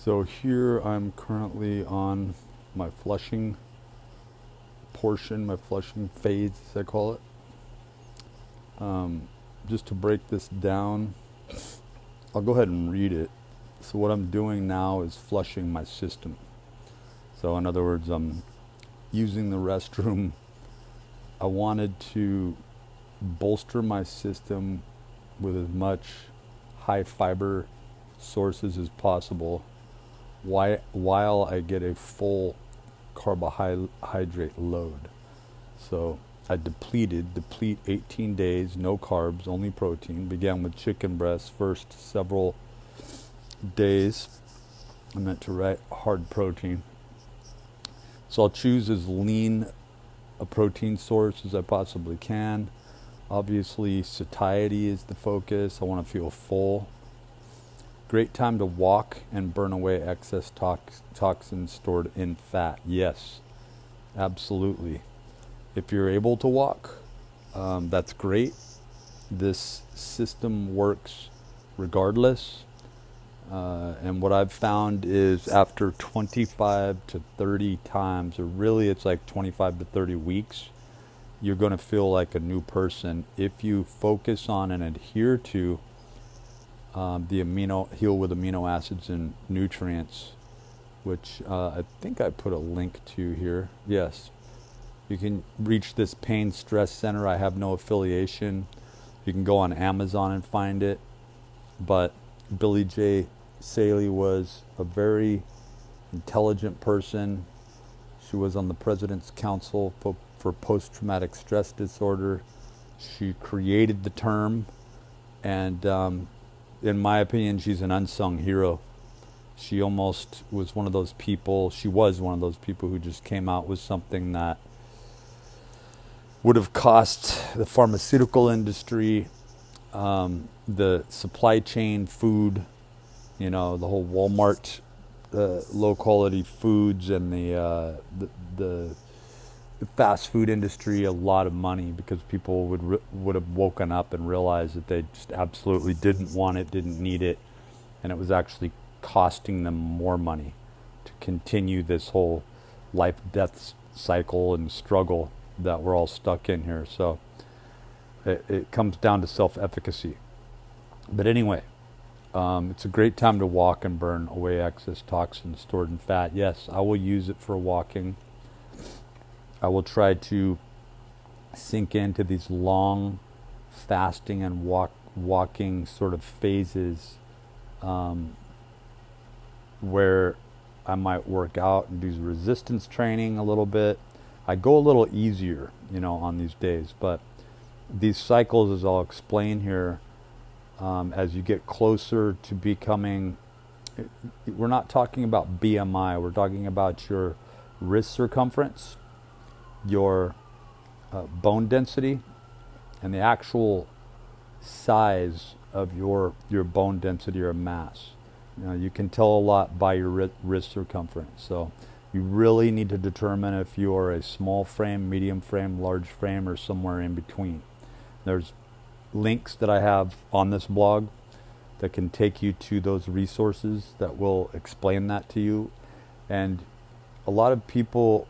So here I'm currently on my flushing portion, my flushing phase, as I call it. Just to break this down, I'll go ahead and read it. So what I'm doing now is flushing my system. So in other words, I'm using the restroom. I wanted to bolster my system with as much high fiber sources as possible while I get a full carbohydrate load. So I deplete 18 days, no carbs, only protein. Began with chicken breast first several days. I meant to write hard protein. So I'll choose as lean a protein source as I possibly can. Obviously, satiety is the focus. I want to feel full. Great time to walk and burn away excess toxins stored in fat. Yes, absolutely. If you're able to walk, that's great. This system works regardless. And what I've found is after 25 to 30 times, or really it's like 25 to 30 weeks, you're going to feel like a new person if you focus on and adhere to the heal with amino acids and nutrients, which I think I put a link to here. Yes, you can reach this pain stress center. I have no affiliation. You can go on Amazon and find it. But Billy J. Saley was a very intelligent person. She was on the President's Council for Post-Traumatic Stress Disorder. She created the term, and in my opinion, she's an unsung hero. She almost was one of those people, she was one of those people who just came out with something that would have cost the pharmaceutical industry, the supply chain, food, the whole Walmart, low quality foods, and the fast food industry a lot of money, because people would have woken up and realized that they just absolutely didn't want it, didn't need it, and it was actually costing them more money to continue this whole life-death cycle and struggle that we're all stuck in here. So it comes down to self-efficacy. But anyway, it's a great time to walk and burn away excess toxins stored in fat. Yes, I will use it for walking. I will try to sink into these long fasting and walking sort of phases, where I might work out and do resistance training a little bit. I go a little easier, on these days, but these cycles, as I'll explain here, as you get closer to becoming, we're not talking about BMI, we're talking about your wrist circumference, your bone density, and the actual size of your bone density or mass. You can tell a lot by your wrist circumference. So you really need to determine if you are a small frame, medium frame, large frame, or somewhere in between. There's links that I have on this blog that can take you to those resources that will explain that to you. And a lot of people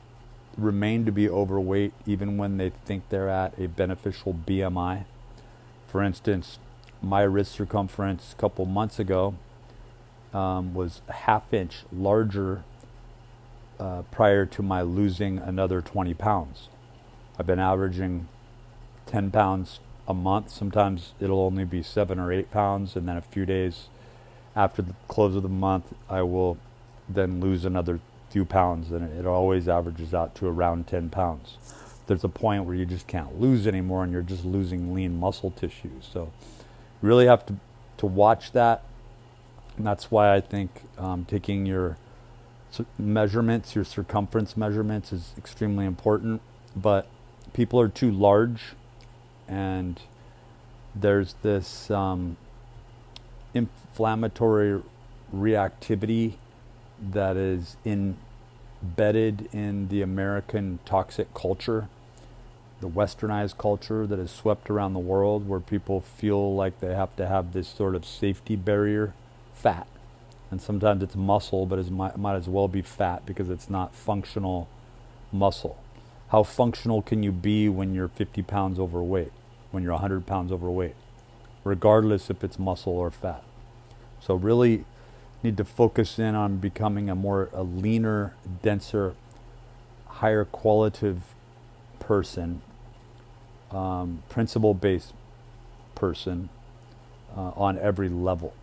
remain to be overweight even when they think they're at a beneficial BMI. For instance, my wrist circumference a couple months ago was a half-inch larger prior to my losing another 20 pounds. I've been averaging 10 pounds a month. Sometimes it'll only be 7 or 8 pounds, and then a few days after the close of the month, I will then lose another few pounds, and it always averages out to around 10 pounds. There's a point where you just can't lose anymore, and you're just losing lean muscle tissue. So you really have to watch that, and that's why I think taking your measurements, your circumference measurements, is extremely important. But people are too large, and there's this inflammatory reactivity that is embedded in the American toxic culture, the westernized culture that is swept around the world, where people feel like they have to have this sort of safety barrier, fat. And sometimes it's muscle, but it might as well be fat because it's not functional muscle. How functional can you be when you're 50 pounds overweight, when you're 100 pounds overweight, regardless if it's muscle or fat? So really need to focus in on becoming a leaner, denser, higher qualitative person, principle-based person on every level.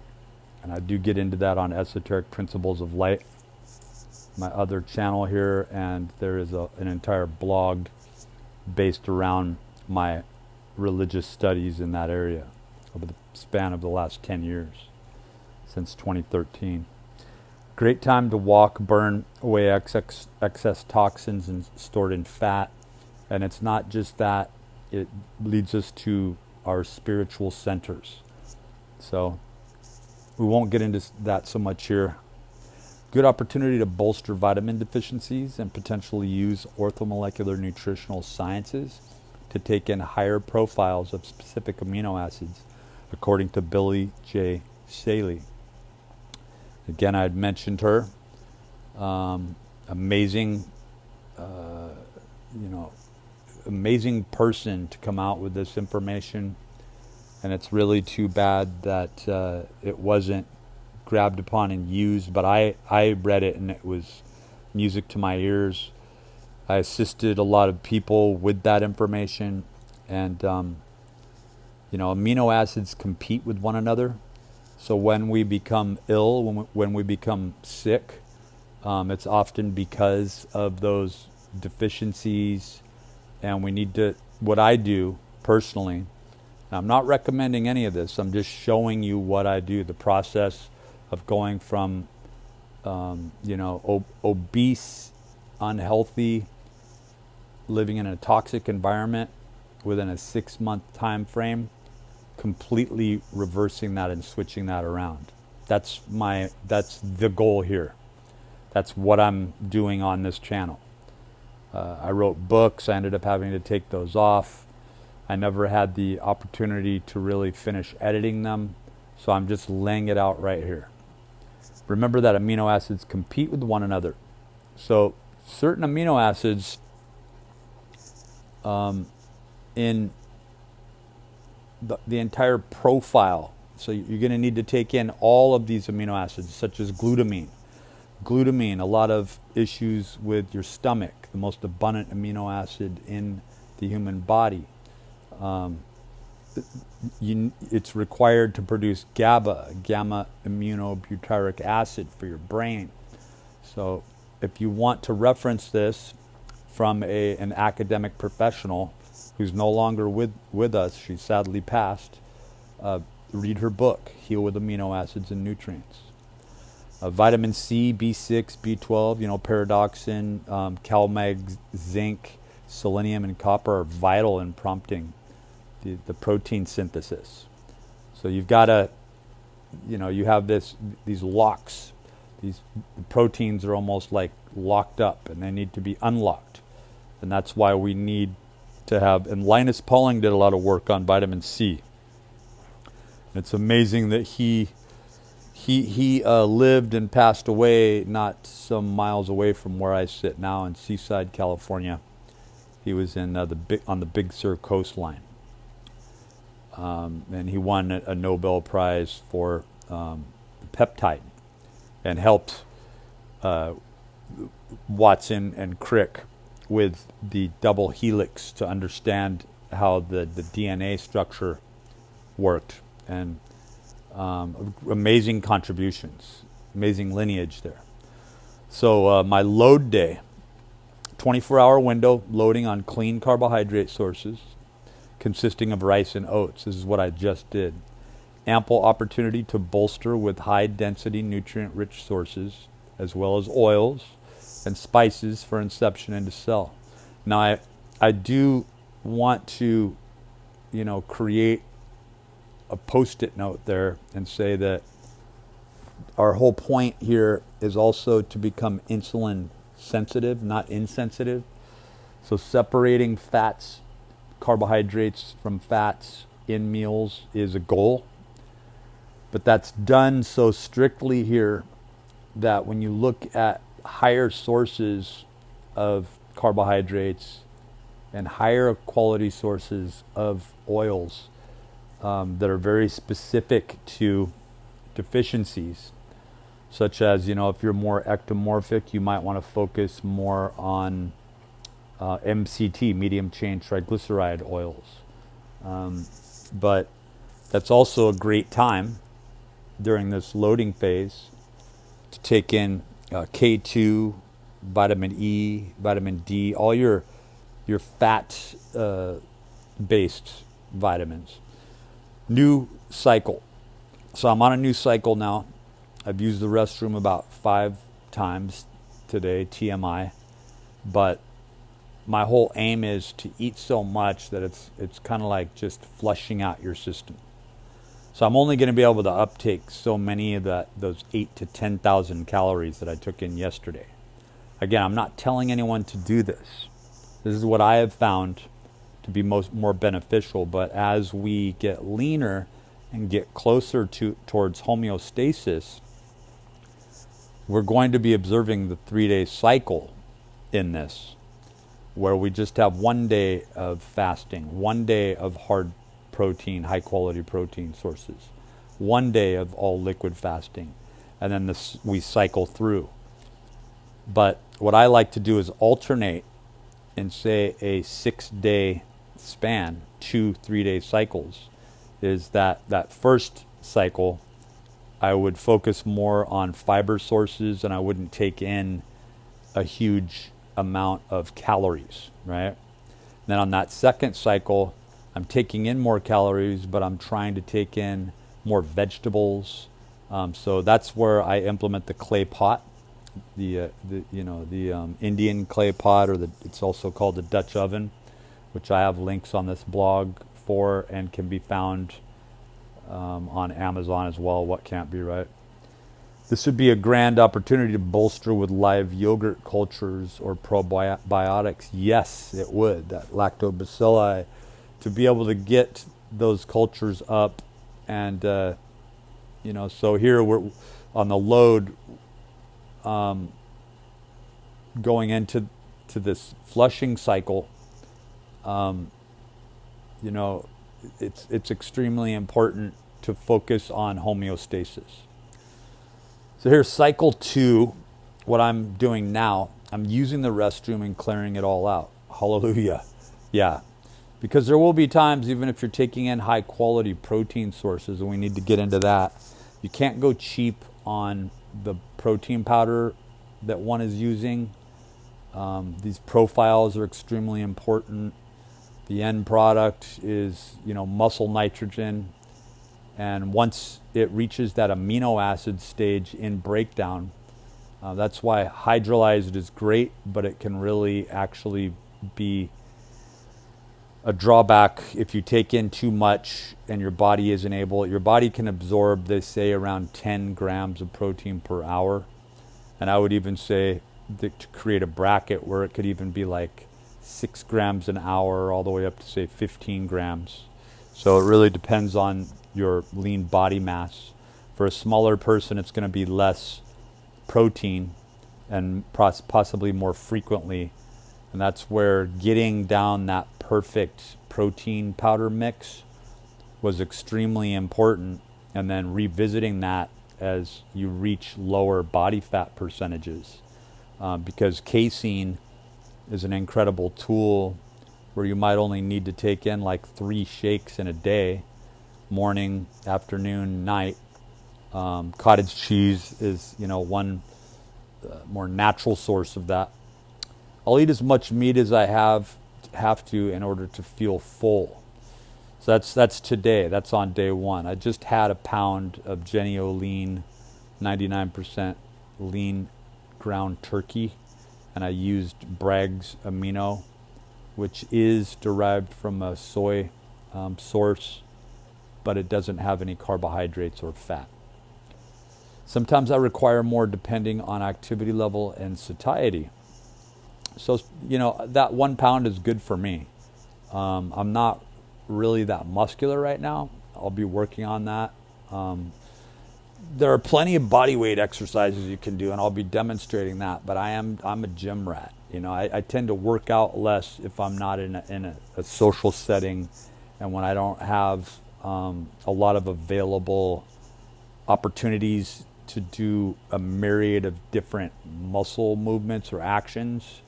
And I do get into that on Esoteric Principles of Light, my other channel here, and there is an entire blog based around my religious studies in that area over the span of the last 10 years, since 2013. Great time to walk, burn away excess toxins and stored in fat. And it's not just that, it leads us to our spiritual centers. So we won't get into that so much here. Good opportunity to bolster vitamin deficiencies and potentially use orthomolecular nutritional sciences to take in higher profiles of specific amino acids, according to Billy J. Shaley. Again, I had mentioned her. Amazing, amazing person to come out with this information. And it's really too bad that it wasn't grabbed upon and used, but I read it and it was music to my ears. I assisted a lot of people with that information, and amino acids compete with one another. So when we become ill, when we become sick, it's often because of those deficiencies, and we need to, what I do personally, I'm not recommending any of this, I'm just showing you what I do, the process of going from, obese, unhealthy, living in a toxic environment within a 6-month time frame, completely reversing that and switching that around. That's the goal here. That's what I'm doing on this channel. I wrote books, I ended up having to take those off. I never had the opportunity to really finish editing them, so I'm just laying it out right here. Remember that amino acids compete with one another. So certain amino acids in the entire profile, so you're going to need to take in all of these amino acids, such as glutamine. Glutamine, a lot of issues with your stomach, the most abundant amino acid in the human body. It's required to produce gamma aminobutyric acid for your brain. So if you want to reference this from an academic professional who's no longer with us, she's sadly passed, read her book, Heal with Amino Acids and Nutrients. Vitamin C, B6, B12, pyridoxine, CalMag, zinc, selenium, and copper are vital in prompting the protein synthesis. So you've got to, you have these locks. These proteins are almost like locked up, and they need to be unlocked. And that's why we need to have, and Linus Pauling did a lot of work on vitamin C. It's amazing that he lived and passed away not some miles away from where I sit now in Seaside, California. He was on the Big Sur coastline. And he won a Nobel Prize for peptide and helped Watson and Crick with the double helix to understand how the DNA structure worked. And amazing contributions, amazing lineage there. So my load day, 24-hour window, loading on clean carbohydrate sources, consisting of rice and oats. This is what I just did. Ample opportunity to bolster with high-density, nutrient-rich sources, as well as oils and spices for inception into cell. Now, I do want to, create a post-it note there and say that our whole point here is also to become insulin sensitive, not insensitive. So separating fats, carbohydrates from fats in meals is a goal, but that's done so strictly here that when you look at higher sources of carbohydrates and higher quality sources of oils that are very specific to deficiencies, such as, if you're more ectomorphic, you might want to focus more on MCT, medium chain triglyceride oils. But that's also a great time during this loading phase to take in K2, vitamin E, vitamin D, all your fat based vitamins. New cycle. So I'm on a new cycle now. I've used the restroom about 5 times today, TMI, but my whole aim is to eat so much that it's kind of like just flushing out your system. So I'm only going to be able to uptake so many of those 8 to 10,000 calories that I took in yesterday. Again, I'm not telling anyone to do this. This is what I have found to be more beneficial. But as we get leaner and get closer towards homeostasis, we're going to be observing the 3-day cycle in this, where we just have 1 day of fasting, 1 day of hard protein, high quality protein sources, 1 day of all liquid fasting, and then we cycle through. But what I like to do is alternate in, say, a 6-day span, 2 3-day cycles. Is that first cycle, I would focus more on fiber sources and I wouldn't take in a huge amount of calories, right? Then on that second cycle, I'm taking in more calories, but I'm trying to take in more vegetables. So that's where I implement the clay pot, the Indian clay pot, or it's also called the Dutch oven, which I have links on this blog for and can be found on Amazon as well. What can't be, right? This would be a grand opportunity to bolster with live yogurt cultures or probiotics. Yes, it would. That lactobacilli, to be able to get those cultures up. And, so here we're on the load, going into this flushing cycle. It's extremely important to focus on homeostasis. So here's cycle 2. What I'm doing now, I'm using the restroom and clearing it all out. Hallelujah. Yeah. Because there will be times, even if you're taking in high quality protein sources, and we need to get into that, you can't go cheap on the protein powder that one is using. These profiles are extremely important. The end product is, muscle nitrogen. And once it reaches that amino acid stage in breakdown, that's why hydrolyzed is great, but it can really actually be a drawback if you take in too much and your body isn't able. Your body can absorb, they say, around 10 grams of protein per hour. And I would even say that to create a bracket where it could even be like 6 grams an hour all the way up to, say, 15 grams. So it really depends on your lean body mass. For a smaller person, it's going to be less protein and possibly more frequently. And that's where getting down that perfect protein powder mix was extremely important. And then revisiting that as you reach lower body fat percentages. Because casein is an incredible tool where you might only need to take in like 3 shakes in a day, morning, afternoon, night. Cottage cheese is, one more natural source of that. I'll eat as much meat as I have to in order to feel full. So that's today. That's on day 1. I just had a pound of Genio lean, 99% lean ground turkey, and I used Bragg's amino, which is derived from a soy source, but it doesn't have any carbohydrates or fat. Sometimes I require more depending on activity level and satiety. So, that 1 pound is good for me. I'm not really that muscular right now. I'll be working on that. there are plenty of body weight exercises you can do, and I'll be demonstrating that. But I'm a gym rat. You know, I tend to work out less if I'm not in a social setting, and when I don't have a lot of available opportunities to do a myriad of different muscle movements or actions.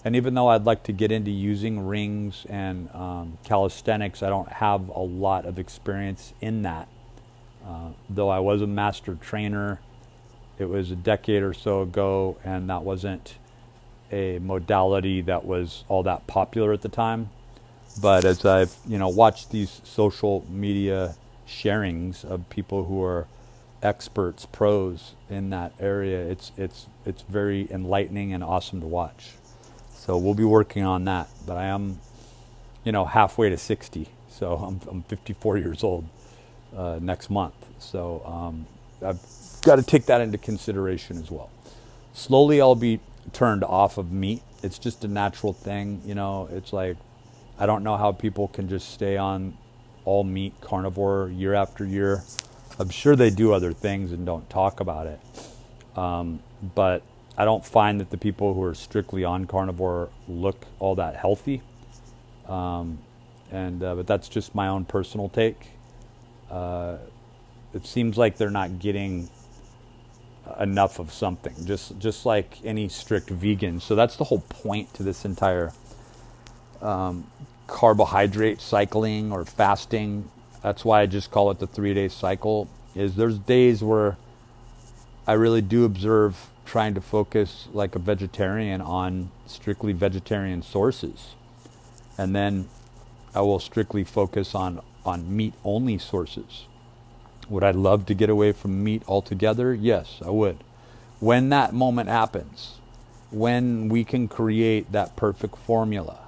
And even though I'd like to get into using rings and calisthenics, I don't have a lot of experience in that. Though I was a master trainer, it was a decade or so ago, and that wasn't a modality that was all that popular at the time. But as I've watched these social media sharings of people who are experts, pros in that area, it's very enlightening and awesome to watch. So we'll be working on that. But I am, halfway to 60. So I'm 54 years old next month. So I've got to take that into consideration as well. Slowly I'll be turned off of meat. It's just a natural thing. It's like, I don't know how people can just stay on all meat carnivore year after year. I'm sure they do other things and don't talk about it. But I don't find that the people who are strictly on carnivore look all that healthy. But that's just my own personal take. It seems like they're not getting enough of something, just like any strict vegan. So that's the whole point to this entire carbohydrate cycling or fasting. That's why I just call it the 3-day cycle. Is there's days where I really do observe trying to focus like a vegetarian on strictly vegetarian sources, and then I will strictly focus on meat only sources. Would I love to get away from meat altogether? Yes, I would. When that moment happens, when we can create that perfect formula,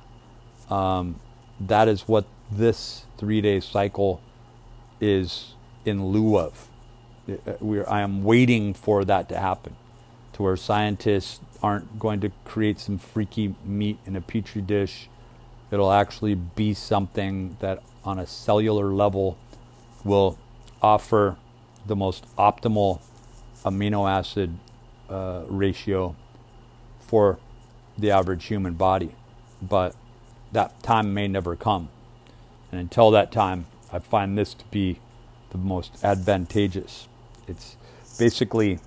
that is what this 3-day cycle is in lieu of. I am waiting for that to happen, to where scientists aren't going to create some freaky meat in a petri dish. It'll actually be something that on a cellular level will offer the most optimal amino acid ratio for the average human body. But that time may never come. And until that time, I find this to be the most advantageous. It's basically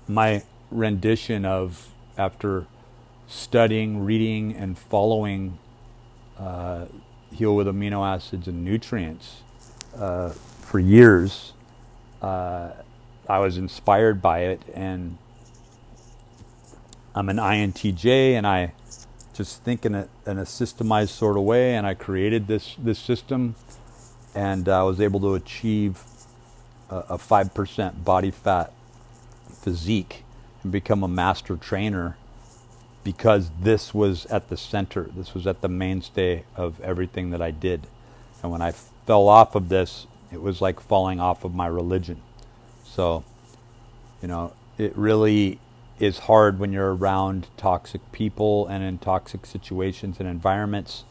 my rendition of, after studying, reading, and following Heal with Amino Acids and Nutrients for years, I was inspired by it, and I'm an INTJ, and I just think in a systemized sort of way, and I created this system, and I was able to achieve a 5% body fat physique and become a master trainer, because this was at the center, this was at the mainstay of everything that I did. And when I fell off of this, it was like falling off of my religion. So, it really is hard when you're around toxic people and in toxic situations and environments.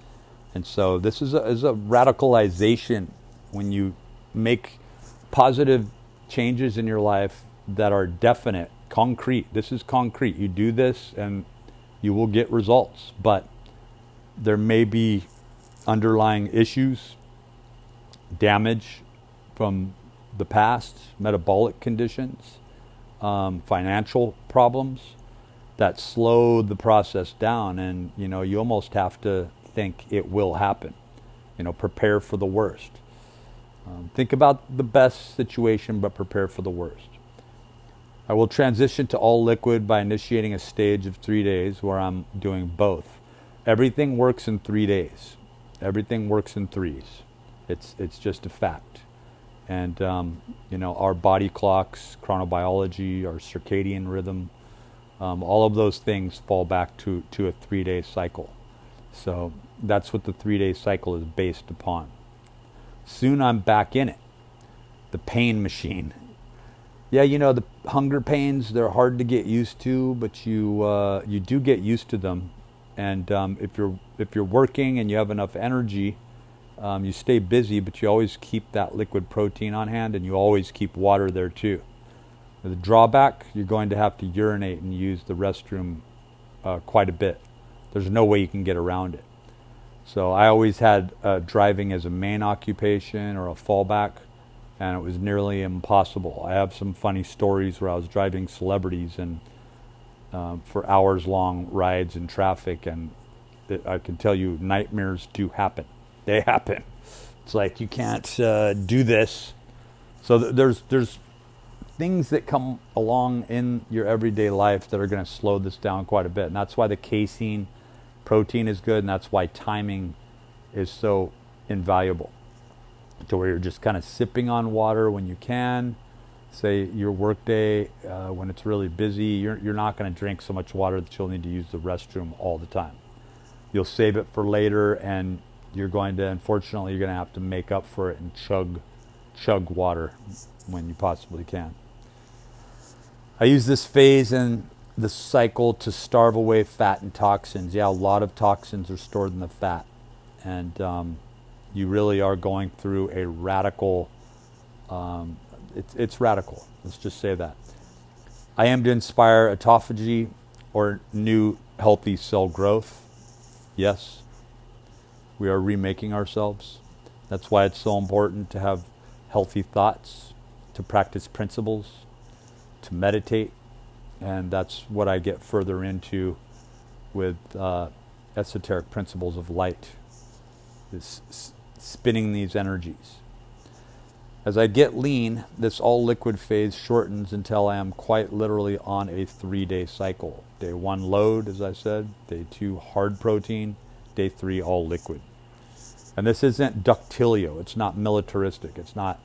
And so this is a radicalization when you make positive changes in your life that are definite, concrete. This is concrete. You do this and you will get results. But there may be underlying issues, damage from the past, metabolic conditions, financial problems that slow the process down, and you almost have to think it will happen. Prepare for the worst. Think about the best situation, but prepare for the worst. I will transition to all liquid by initiating a stage of 3 days where I'm doing both. Everything works in 3 days. Everything works in threes. It's just a fact. And our body clocks, chronobiology, our circadian rhythm, all of those things fall back to a 3-day cycle. So that's what the 3-day cycle is based upon. Soon I'm back in it. The pain machine. Yeah, the hunger pains, they're hard to get used to, but you do get used to them. And if you're working and you have enough energy, You stay busy, but you always keep that liquid protein on hand, and you always keep water there too. The drawback, you're going to have to urinate and use the restroom quite a bit. There's no way you can get around it. So I always had driving as a main occupation or a fallback, and it was nearly impossible. I have some funny stories where I was driving celebrities and for hours-long rides in traffic, and I can tell you nightmares do happen. They happen. It's like you can't do this. So there's things that come along in your everyday life that are going to slow this down quite a bit, and that's why the casein protein is good, and that's why timing is so invaluable. To where you're just kind of sipping on water when you can. Say your work day when it's really busy, you're not going to drink so much water that you'll need to use the restroom all the time. You'll save it for later, and you're going to have to make up for it and chug water when you possibly can. I use this phase in the cycle to starve away fat and toxins. Yeah, a lot of toxins are stored in the fat, and you really are going through a radical, it's radical, let's just say that. I am to inspire autophagy or new healthy cell growth. Yes, we are remaking ourselves. That's why it's so important to have healthy thoughts, to practice principles, to meditate, and that's what I get further into with esoteric principles of light, is spinning these energies. As I get lean, this all liquid phase shortens until I am quite literally on a 3-day cycle. Day 1 load, as I said, day 2 hard protein, day 3 all liquid. And this isn't ductilio, it's not militaristic, it's not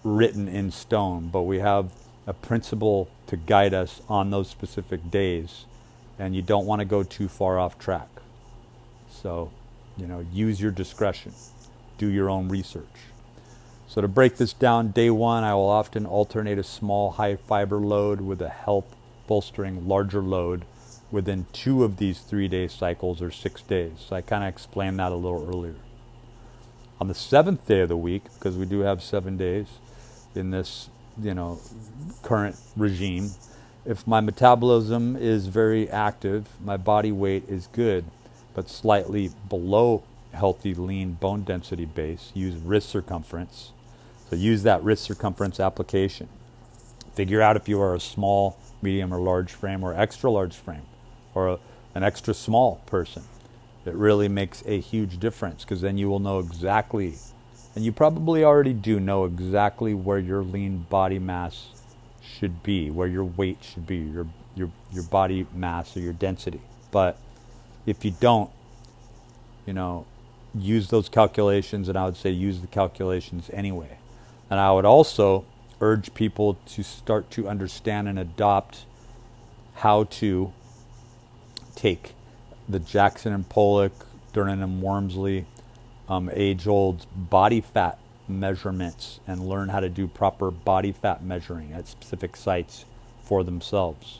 written in stone, but we have a principle to guide us on those specific days, and you don't want to go too far off track. So, use your discretion, do your own research. So to break this down, day 1, I will often alternate a small high fiber load with a health bolstering larger load within 2 of these 3-day cycles or 6 days. So I kind of explained that a little earlier. On the 7th day of the week, because we do have 7 days in this, current regime, if my metabolism is very active, my body weight is good, but slightly below healthy lean bone density base, use wrist circumference. So use that wrist circumference application. Figure out if you are a small, medium, or large frame, or extra large frame, or an extra small person. It really makes a huge difference, because then you will know exactly, and you probably already do know exactly where your lean body mass should be, where your weight should be, your body mass or your density. But if you don't, use those calculations, and I would say use the calculations anyway. And I would also urge people to start to understand and adopt how to take the Jackson and Pollock, Durnan and Wormsley, age-old body fat measurements, and learn how to do proper body fat measuring at specific sites for themselves.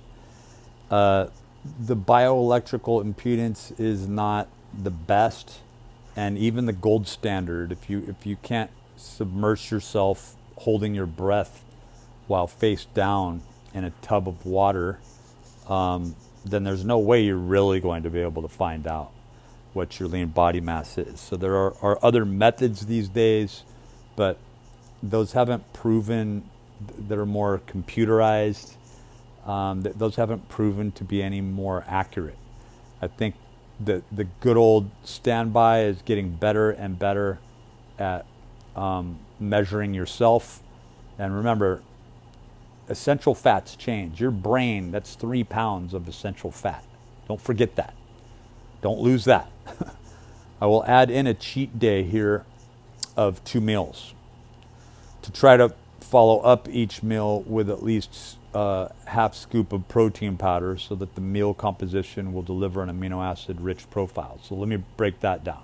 The bioelectrical impedance is not the best, and even the gold standard, if you can't submerge yourself holding your breath while face down in a tub of water, then there's no way you're really going to be able to find out what your lean body mass is. So there are other methods these days, but those haven't proven, that are more computerized, those haven't proven to be any more accurate. I think the good old standby is getting better and better at measuring yourself. And remember, essential fats change. Your brain, that's 3 pounds of essential fat. Don't forget that. Don't lose that. I will add in a cheat day here of 2 meals to try to follow up each meal with at least half scoop of protein powder, so that the meal composition will deliver an amino acid rich profile. So let me break that down.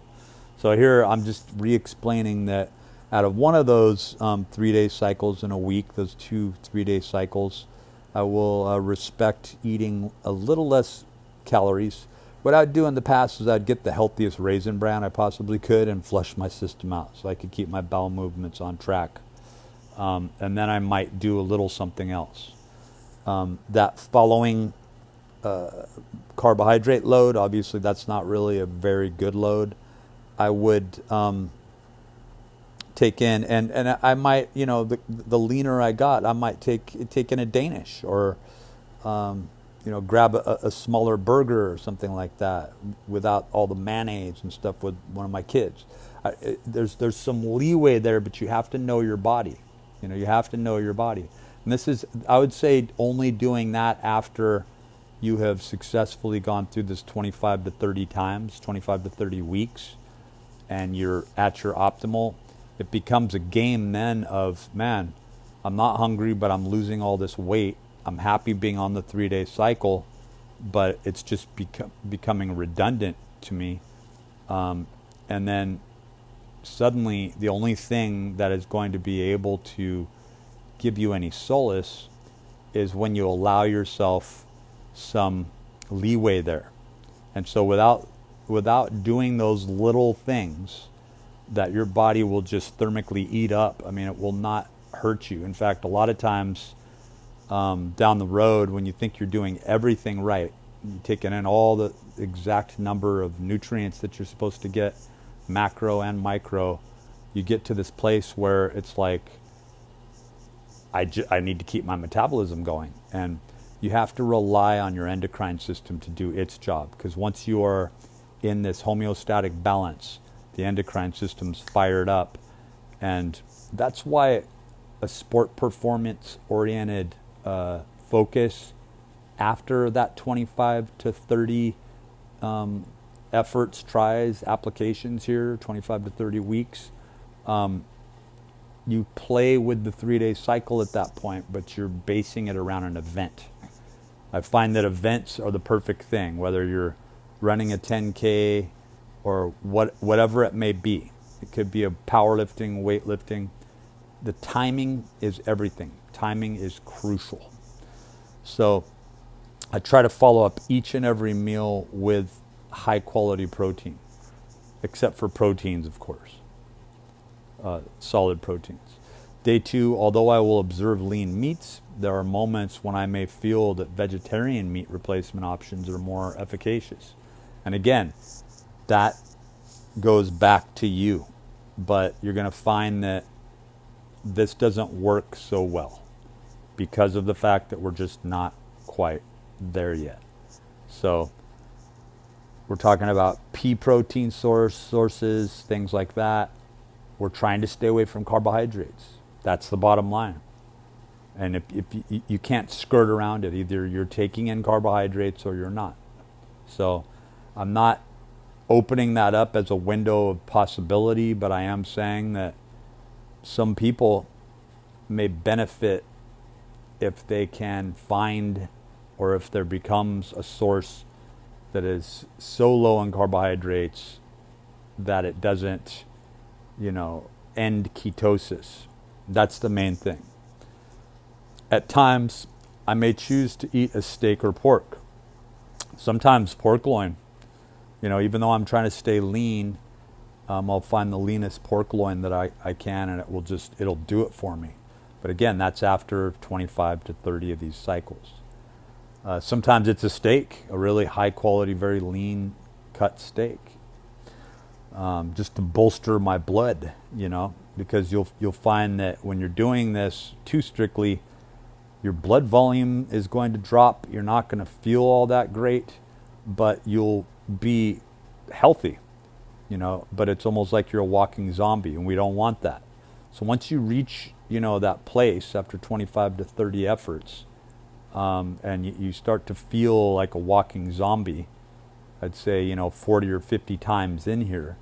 So here I'm just re-explaining that out of one of those 3-day cycles in a week, those 2 3-day cycles, I will respect eating a little less calories, what I'd do in the past is I'd get the healthiest raisin bran I possibly could and flush my system out so I could keep my bowel movements on track. And then I might do a little something else. That following carbohydrate load, obviously that's not really a very good load. I would take in, and I might, the leaner I got, I might take in a Danish, or grab a smaller burger or something like that without all the mayonnaise and stuff with one of my kids. There's some leeway there, but you have to know your body. You have to know your body. And this is, I would say, only doing that after you have successfully gone through this 25 to 30 times, 25 to 30 weeks, and you're at your optimal. It becomes a game then of, man, I'm not hungry, but I'm losing all this weight. I'm happy being on the 3-day cycle, but it's just becoming redundant to me. And then suddenly the only thing that is going to be able to give you any solace is when you allow yourself some leeway there. And so without doing those little things that your body will just thermically eat up, I mean, it will not hurt you. In fact, a lot of times down the road, when you think you're doing everything right, you're taking in all the exact number of nutrients that you're supposed to get, macro and micro, you get to this place where it's like, I need to keep my metabolism going. And you have to rely on your endocrine system to do its job, because once you are in this homeostatic balance, the endocrine system's fired up. And that's why a sport performance oriented focus after that 25 to 30 efforts, tries, applications here, 25 to 30 weeks, you play with the 3-day cycle at that point, but you're basing it around an event. I find that events are the perfect thing, whether you're running a 10K or whatever it may be. It could be a powerlifting, weightlifting. The timing is everything. Timing is crucial. So I try to follow up each and every meal with high quality protein, except for proteins, of course, solid proteins. Day 2, although I will observe lean meats, there are moments when I may feel that vegetarian meat replacement options are more efficacious. And again, that goes back to you, but you're going to find that this doesn't work so well because of the fact that we're just not quite there yet. So we're talking about pea protein sources, things like that. We're trying to stay away from carbohydrates. That's the bottom line. And if you can't skirt around it, either you're taking in carbohydrates or you're not. So I'm not opening that up as a window of possibility, but I am saying that some people may benefit if they can find, or if there becomes a source that is so low in carbohydrates that it doesn't, end ketosis. That's the main thing. At times, I may choose to eat a steak or pork. Sometimes pork loin. Even though I'm trying to stay lean, I'll find the leanest pork loin that I can, and it'll do it for me. But again, that's after 25 to 30 of these cycles. Sometimes it's a steak, a really high quality, very lean cut steak, just to bolster my blood, because you'll find that when you're doing this too strictly, your blood volume is going to drop. You're not going to feel all that great, but you'll be healthy, but it's almost like you're a walking zombie, and we don't want that. So once you reach, that place after 25 to 30 efforts, and you start to feel like a walking zombie, I'd say, 40 or 50 times in here,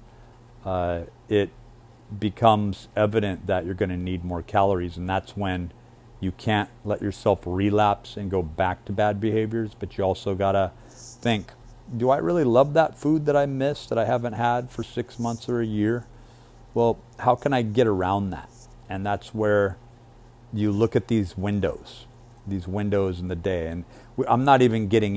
it becomes evident that you're going to need more calories, and that's when you can't let yourself relapse and go back to bad behaviors, but you also got to think, do I really love that food that I missed, that I haven't had for 6 months or a year? Well, how can I get around that? And that's where you look at these windows in the day. And I'm not even getting